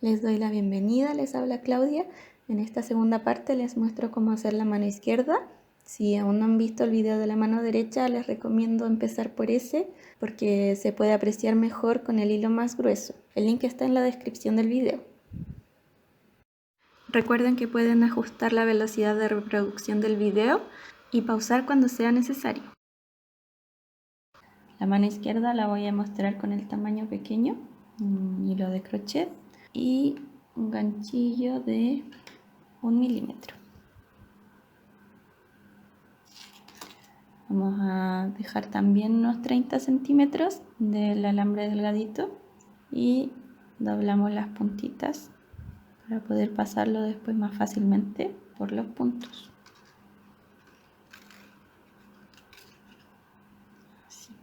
Les doy la bienvenida, les habla Claudia. En esta segunda parte les muestro cómo hacer la mano izquierda. Si aún no han visto el video de la mano derecha, les recomiendo empezar por ese porque se puede apreciar mejor con el hilo más grueso. El link está en la descripción del video. Recuerden que pueden ajustar la velocidad de reproducción del video y pausar cuando sea necesario. La mano izquierda la voy a mostrar con el tamaño pequeño, un hilo de crochet y un ganchillo de 1 milímetro. Vamos a dejar también unos 30 centímetros del alambre delgadito y doblamos las puntitas para poder pasarlo después más fácilmente por los puntos. Así.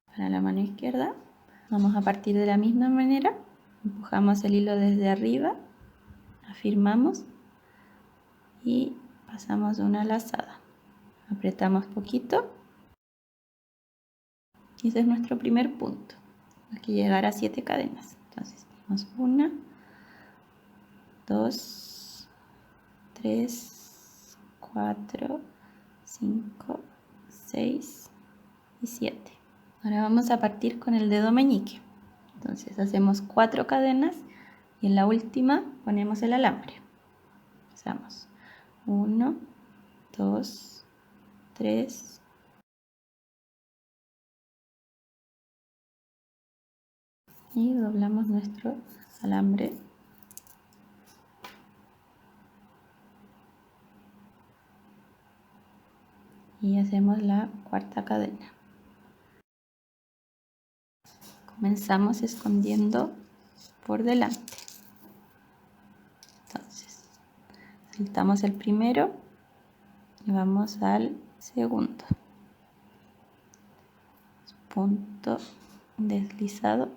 Para la mano izquierda vamos a partir de la misma manera, empujamos el hilo desde arriba, afirmamos y pasamos una lazada, apretamos poquito y ese es nuestro primer punto. Hay que llegar a 7 cadenas. Entonces tenemos 1, 2, 3, 4, 5, 6 y 7. Ahora vamos a partir con el dedo meñique. Entonces hacemos 4 cadenas y en la última ponemos el alambre. Empezamos 1, 2, 3, y doblamos nuestro alambre y hacemos la cuarta cadena. Comenzamos escondiendo por delante. Entonces saltamos el primero y vamos al segundo. Punto deslizado.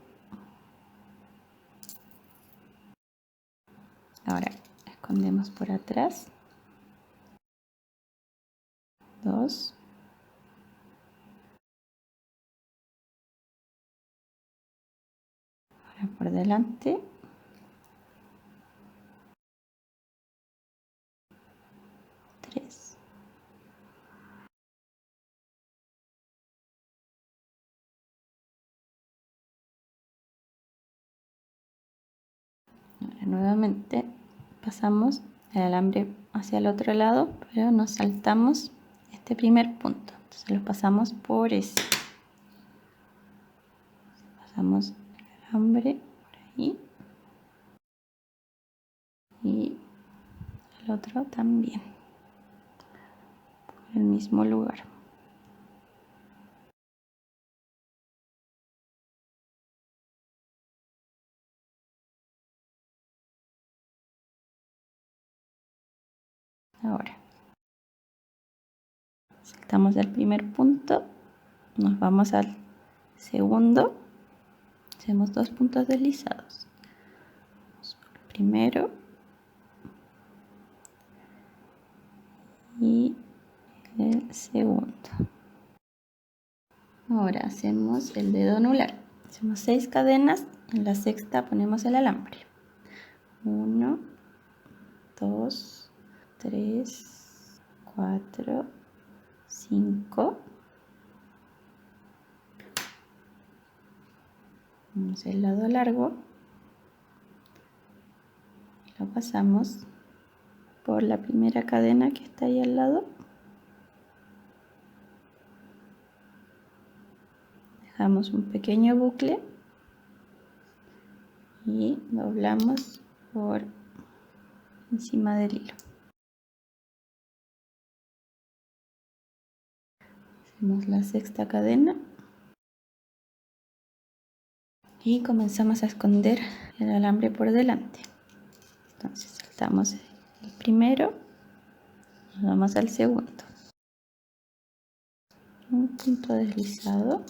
Ahora escondemos por atrás. 2. Ahora por delante. 3. Ahora nuevamente pasamos el alambre hacia el otro lado, pero nos saltamos este primer punto. Entonces lo pasamos por ese. Pasamos el alambre por ahí. Y el otro también. Por el mismo lugar. Ahora saltamos el primer punto, nos vamos al segundo, hacemos 2 puntos deslizados. El primero y el segundo. Ahora hacemos el dedo anular. Hacemos 6 cadenas, en la sexta ponemos el alambre. 1, 2, 3, 4, 5. Vamos el lado largo y lo pasamos por la primera cadena que está ahí al lado. Dejamos un pequeño bucle y doblamos por encima del hilo. Hacemos la sexta cadena y comenzamos a esconder el alambre por delante. Entonces saltamos el primero, nos vamos al segundo. Un punto deslizado.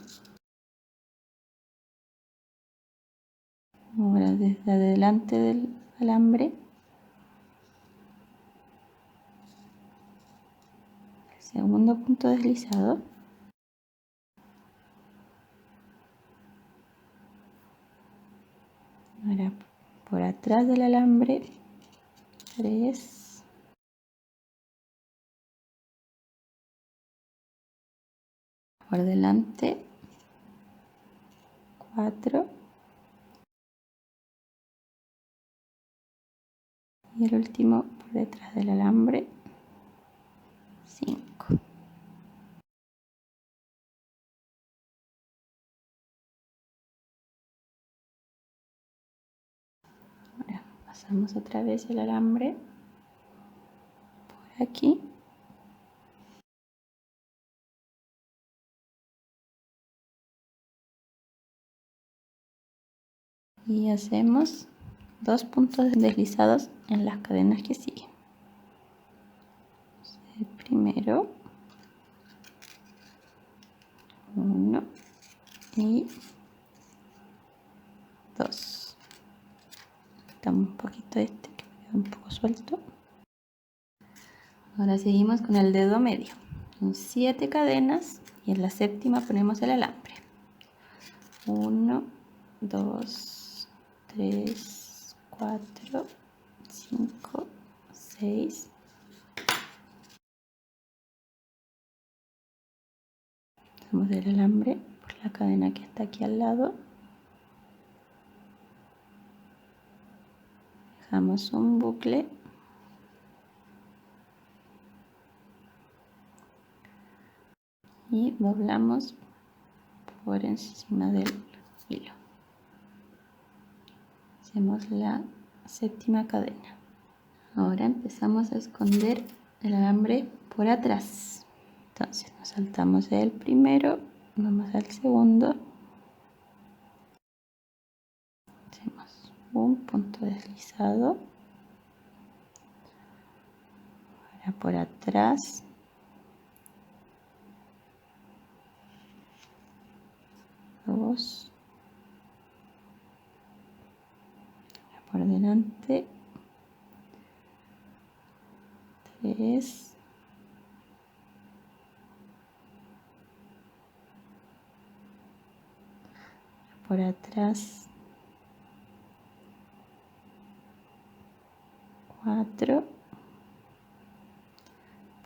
Ahora desde adelante del alambre, el segundo punto deslizado. Ahora por atrás del alambre 3, por delante 4 y el último por detrás del alambre 5. Ahora pasamos otra vez el alambre por aquí y hacemos 2 puntos deslizados en las cadenas que siguen. El primero, 1 y 2. Quitamos un poquito este que me queda un poco suelto. Ahora seguimos con el dedo medio. Son 7 cadenas y en la séptima ponemos el alambre. 1, 2, 3, 4, 5, 6. Pasamos el alambre por la cadena que está aquí al lado. Dejamos un bucle. Y doblamos por encima del hilo. Hacemos la séptima cadena. Ahora empezamos a esconder el alambre por atrás. Entonces nos saltamos el primero, vamos al segundo, hacemos un punto deslizado, ahora por atrás, dos, ahora por delante, 3, por atrás, 4,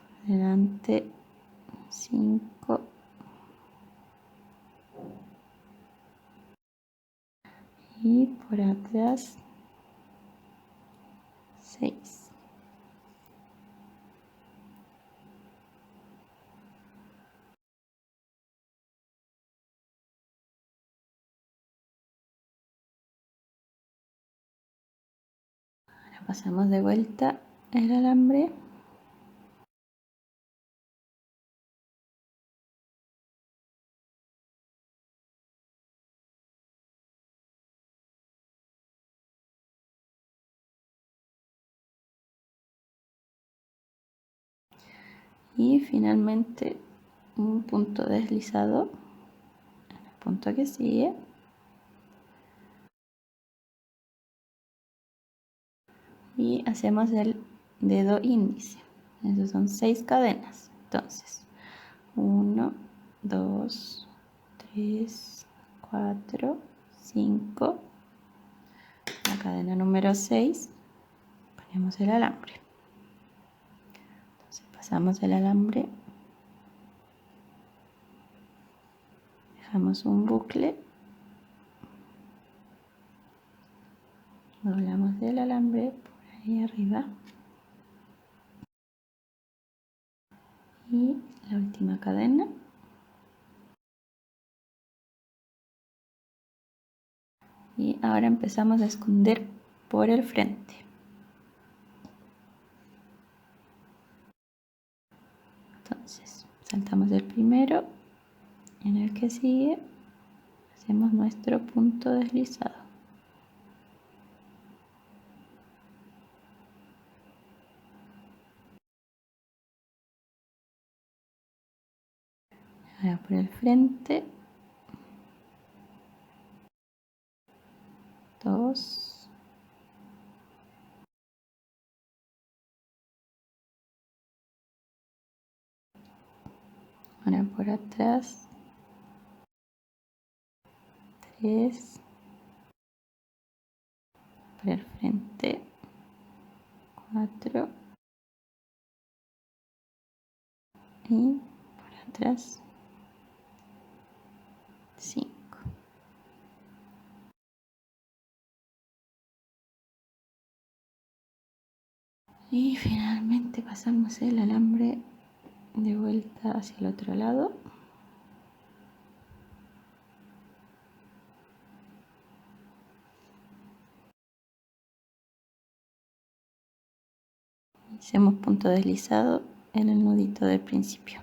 por delante, 5 y por atrás 6. Ahora pasamos de vuelta el alambre y finalmente un punto deslizado en el punto que sigue y hacemos el dedo índice. Esas son 6 cadenas. Entonces 1, 2, 3, 4, 5. La cadena número 6 ponemos el alambre. Entonces pasamos el alambre, dejamos un bucle, doblamos el alambre por ahí arriba y la última cadena y ahora empezamos a esconder por el frente. Entonces saltamos el primero, en el que sigue hacemos nuestro punto deslizado. Ahora por el frente, 2, ahora por atrás, 3, por el frente, 4 y por atrás 5. Y finalmente pasamos el alambre de vuelta hacia el otro lado. Hacemos punto deslizado en el nudito del principio.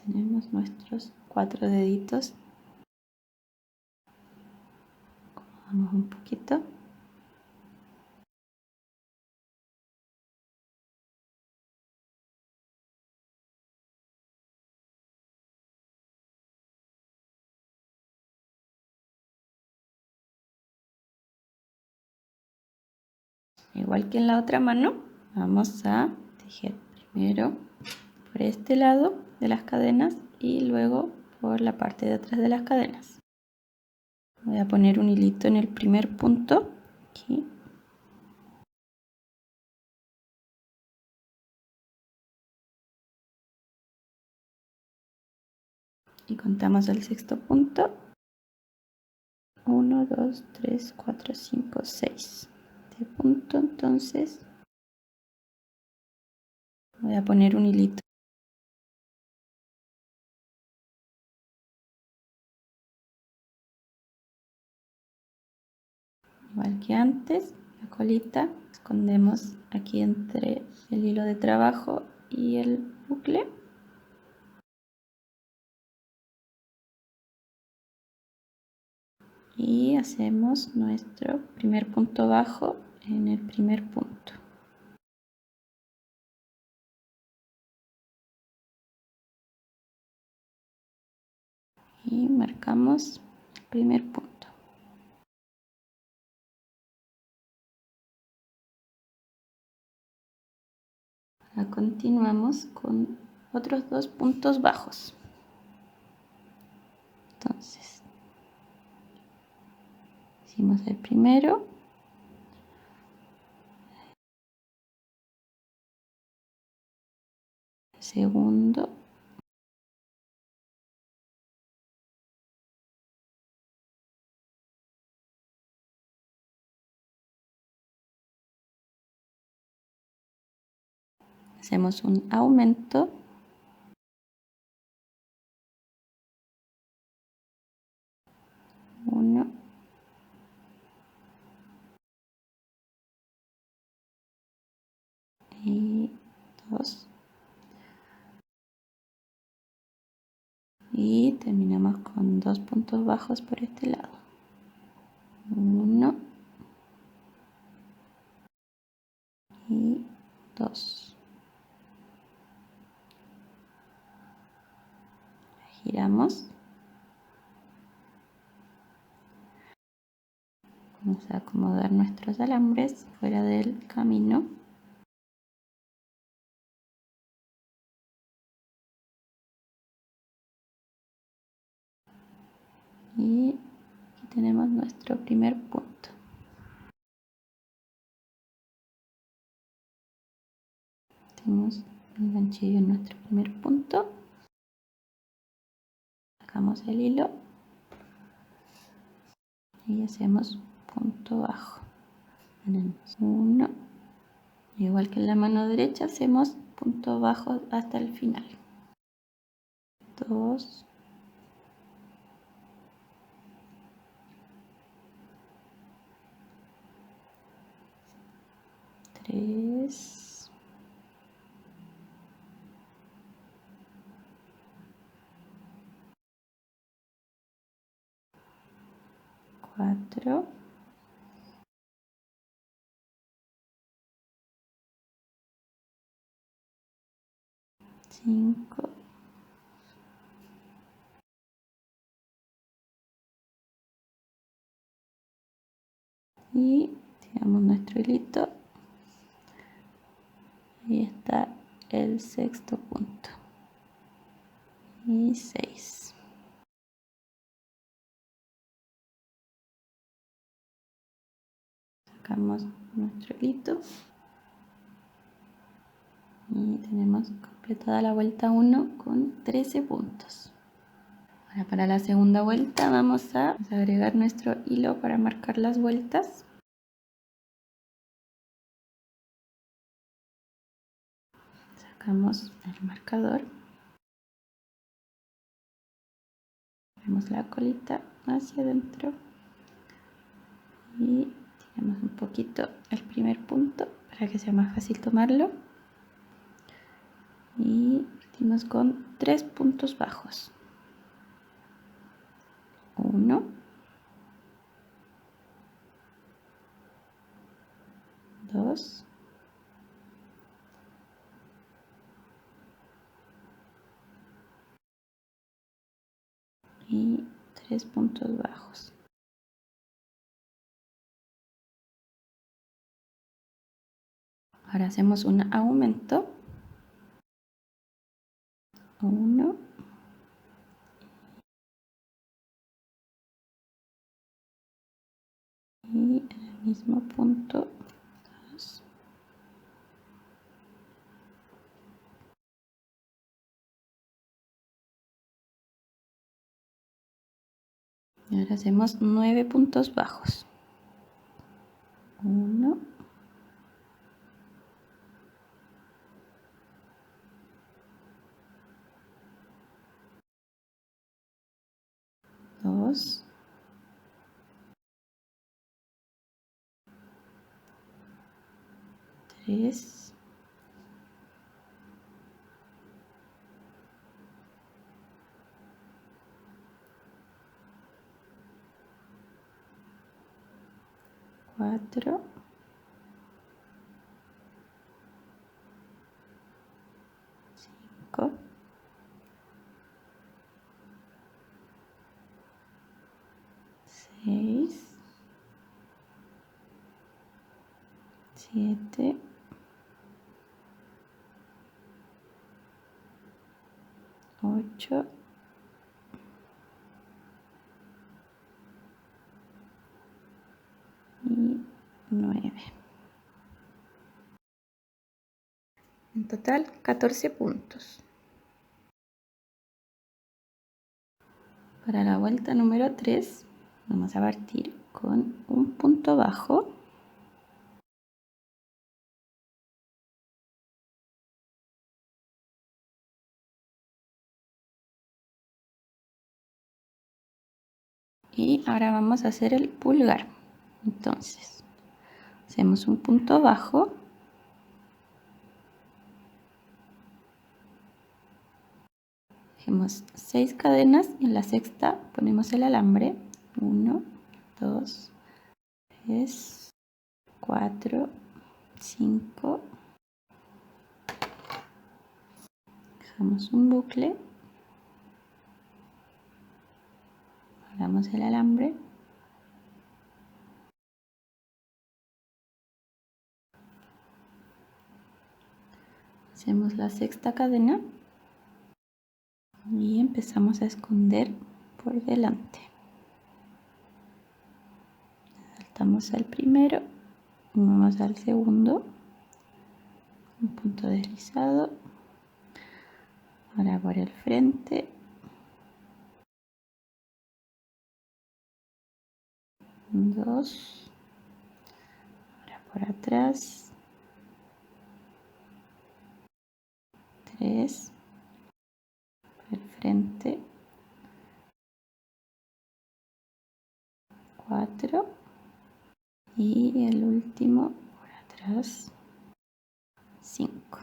Tenemos nuestros 4 deditos. Acomodamos un poquito. Igual que en la otra mano, vamos a tejer primero por este lado de las cadenas y luego por la parte de atrás de las cadenas. Voy a poner un hilito en el primer punto, aquí. Y contamos el sexto punto. 1, 2, 3, 4, 5, 6. Este punto, entonces voy a poner un hilito. Igual que antes, la colita escondemos aquí entre el hilo de trabajo y el bucle. Y hacemos nuestro primer punto bajo en el primer punto. Y marcamos el primer punto. Ahora continuamos con otros 2 puntos bajos. Entonces, hicimos el primero. El segundo. Hacemos un aumento. Uno. Y 2. Y terminamos con 2 puntos bajos por este lado. 1 y 2. Giramos. Vamos a acomodar nuestros alambres fuera del camino. Y aquí tenemos nuestro primer punto. Tenemos el ganchillo en nuestro primer punto. Sacamos el hilo y hacemos punto bajo. Tenemos 1. Igual que en la mano derecha, hacemos punto bajo hasta el final. 2. 3. 4. 5. Y tiramos nuestro hilito. Ahí está el sexto punto. Y 6. Sacamos nuestro hilito. Y tenemos completada la vuelta 1 con 13 puntos. Ahora para la segunda vuelta vamos a agregar nuestro hilo para marcar las vueltas. Sacamos el marcador. Ponemos la colita hacia adentro. Y tiramos un poquito el primer punto para que sea más fácil tomarlo. Y partimos con 3 puntos bajos. 1, 2, y 3 puntos bajos. Ahora hacemos un aumento. 1, y en el mismo punto 2. Y ahora hacemos 9 puntos bajos. 1, 2, 3, 4, 5, 6, 7, 8, y 9. En total 14 puntos. Para la vuelta número 3 vamos a partir con un punto bajo. Y ahora vamos a hacer el pulgar. Entonces, hacemos un punto bajo. Hacemos 6 cadenas y en la sexta ponemos el alambre. 1, 2, 3, 4, 5. Dejamos un bucle. Agarramos el alambre. Hacemos la sexta cadena y empezamos a esconder por delante. Saltamos al primero, vamos al segundo, un punto deslizado, ahora por el frente, 2, ahora por atrás, 3, por el frente, 4 y el último por atrás, 5.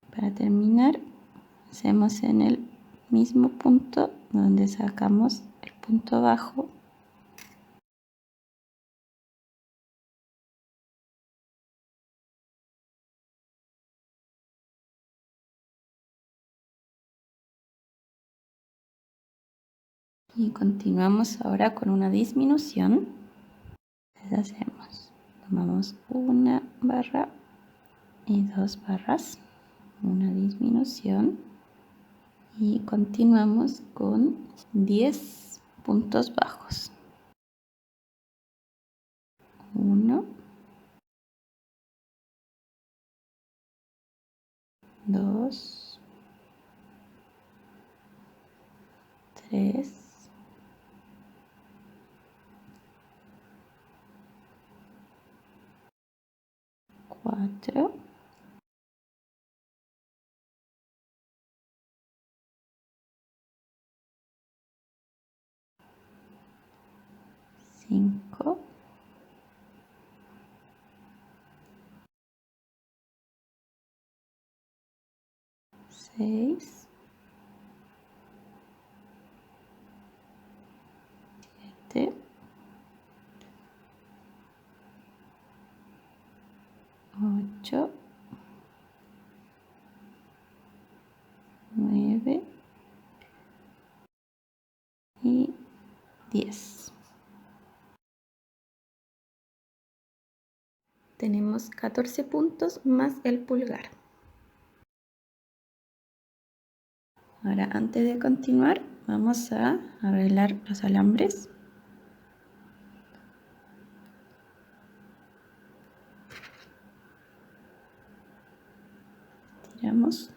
Para terminar, hacemos en el mismo punto donde sacamos el punto bajo, Y continuamos ahora con una disminución. Entonces tomamos una barra y 2 barras, una disminución y continuamos con 10 puntos bajos. 1, 2, 3, 4, 5, 6, 7, 8, 9 y 10. Tenemos 14 puntos más el pulgar. Ahora, antes de continuar, vamos a arreglar los alambres. Tiramos.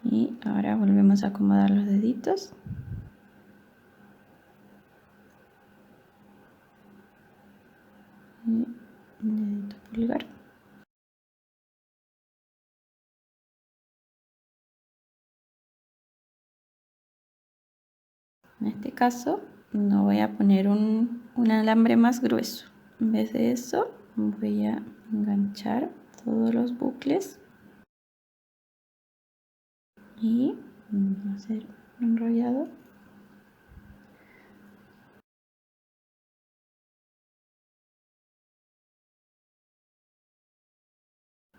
Y ahora volvemos a acomodar los deditos. Y el dedito pulgar. En este caso no voy a poner un alambre más grueso. En vez de eso voy a enganchar todos los bucles y hacer un enrollado.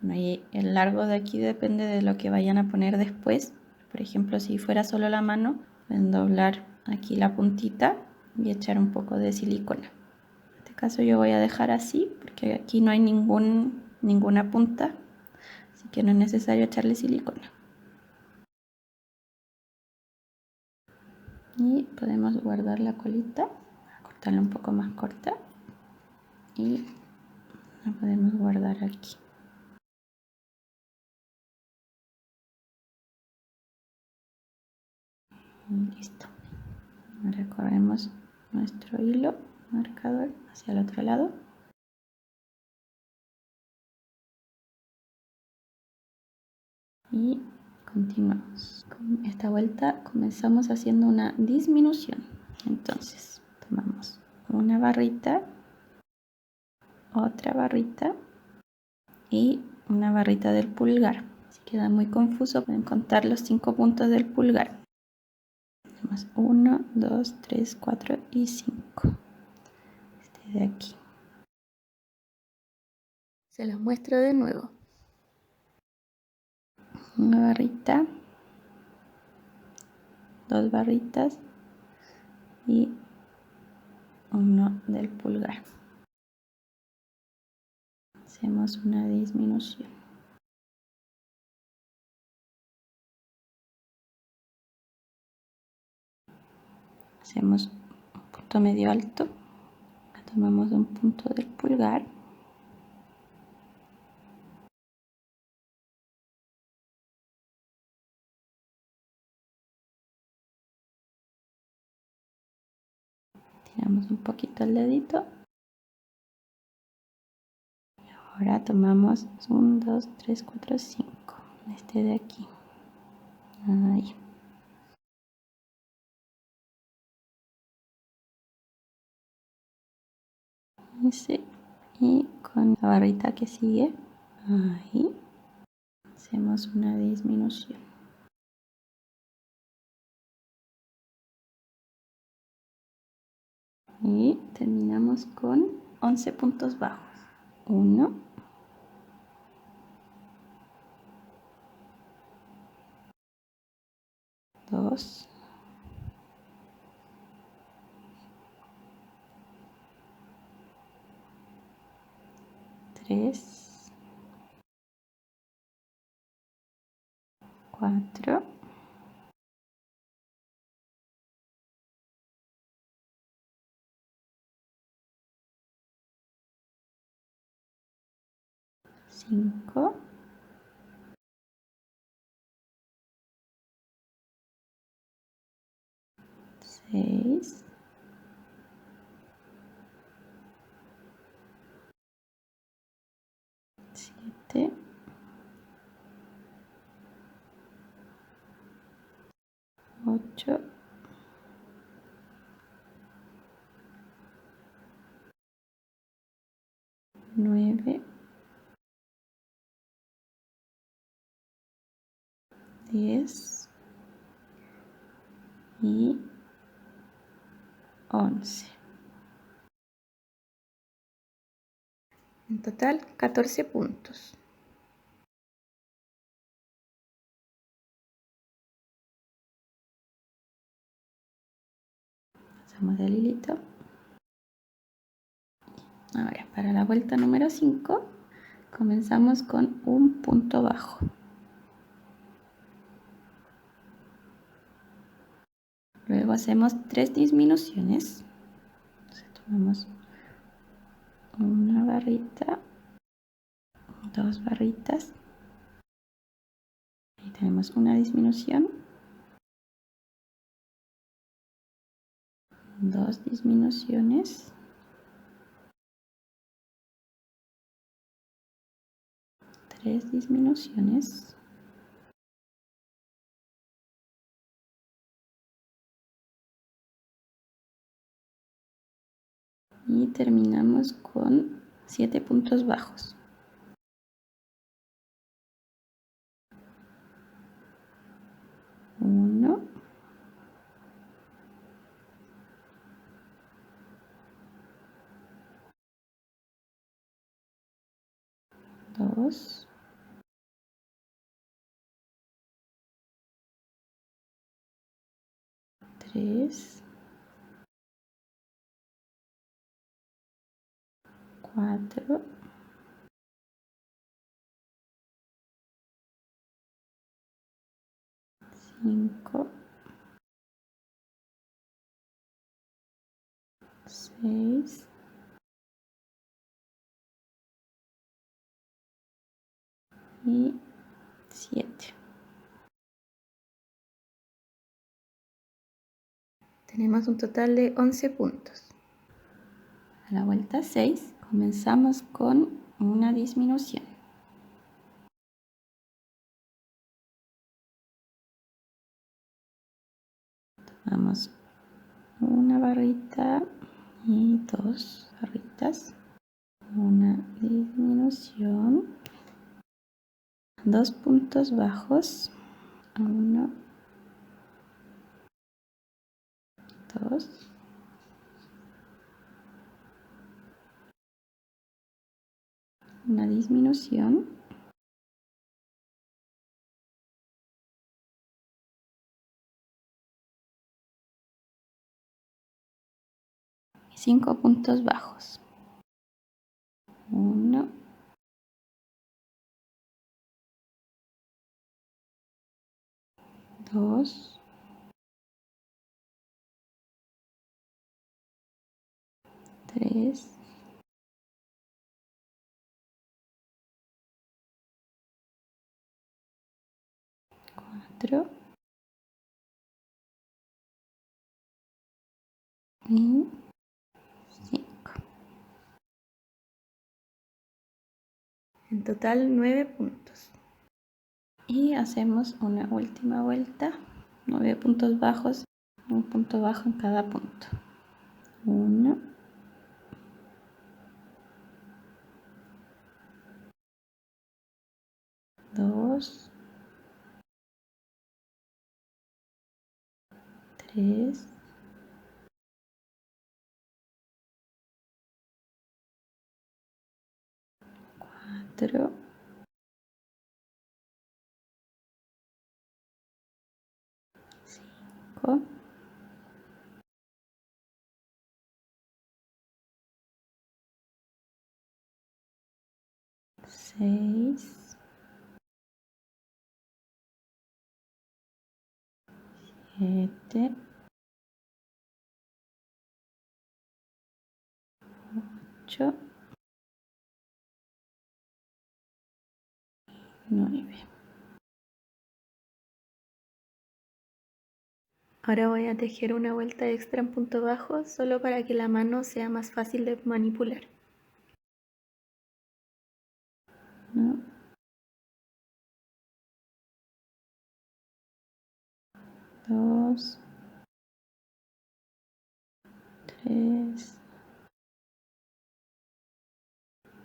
Y el largo de aquí depende de lo que vayan a poner después. Por ejemplo, si fuera solo la mano, pueden doblar aquí la puntita y echar un poco de silicona. En este caso yo voy a dejar así porque aquí no hay ninguna punta, así que no es necesario echarle silicona. Y podemos guardar la colita, cortarla un poco más corta y la podemos guardar aquí. Y listo. Ahora corremos nuestro hilo marcador hacia el otro lado. Y continuamos. Con esta vuelta comenzamos haciendo una disminución. Entonces tomamos una barrita, otra barrita y una barrita del pulgar. Si queda muy confuso pueden contar los 5 puntos del pulgar. Tenemos 1, 2, 3, 4 y 5. Este de aquí. Se los muestro de nuevo. Una barrita, 2 barritas y uno del pulgar. Hacemos una disminución. Hacemos un punto medio alto. Tomamos un punto del pulgar. Tiramos un poquito el dedito. Y ahora tomamos 1, 2, 3, 4, 5. Este de aquí. Ahí. Ese. Y con la barrita que sigue. Ahí. Hacemos una disminución. Y terminamos con 11 puntos bajos. 1, 2, 3, 4, 5, 6, 7, 8, 9, 10 y 11. En total, 14 puntos. Pasamos el hilito. Ahora, para la vuelta número 5, comenzamos con un punto bajo. Luego hacemos 3 disminuciones. Entonces, tomamos una barrita, 2 barritas. Ahí tenemos una disminución, 2 disminuciones, 3 disminuciones, y terminamos con 7 puntos bajos. 1, 2, 3, 4, 5, 6, 7. Tenemos un total de 11 puntos. A la vuelta 6 comenzamos con una disminución. Tomamos una barrita y 2 barritas. Una disminución. 2 puntos bajos. 1, 2, 1 disminución, 5 puntos bajos. 1, 2, 3, 4 y 5. En total 9 puntos. Y hacemos una última vuelta, 9 puntos bajos, un punto bajo en cada punto. 1, 2, 3, 4, 5, 5, 6, 7, 8, 9. Ahora voy a tejer una vuelta extra en punto bajo solo para que la mano sea más fácil de manipular. 1, 2, 3,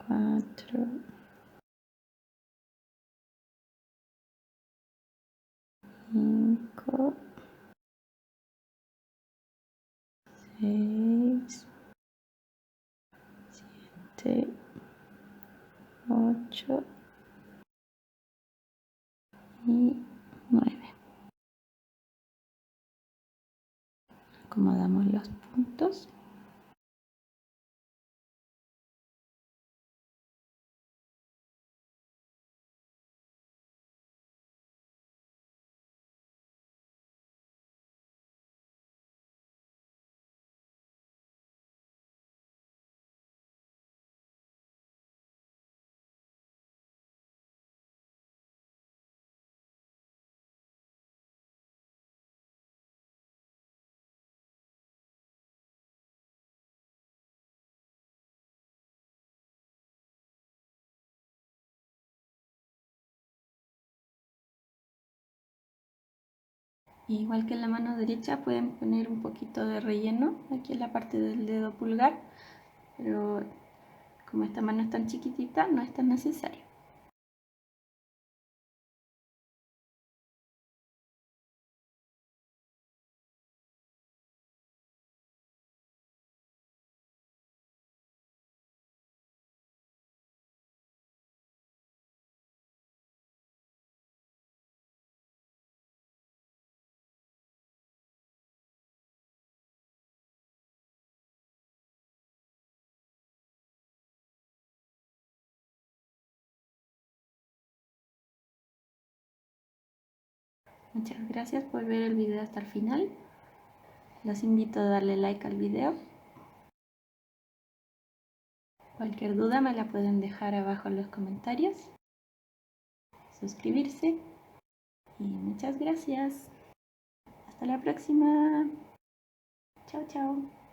4, 5, 6, 7, 8 y 9. Acomodamos los puntos. Igual que en la mano derecha pueden poner un poquito de relleno aquí en la parte del dedo pulgar, pero como esta mano es tan chiquitita no es tan necesario. Muchas gracias por ver el video hasta el final. Los invito a darle like al video. Cualquier duda me la pueden dejar abajo en los comentarios. Suscribirse. Y muchas gracias. Hasta la próxima. Chao, chao.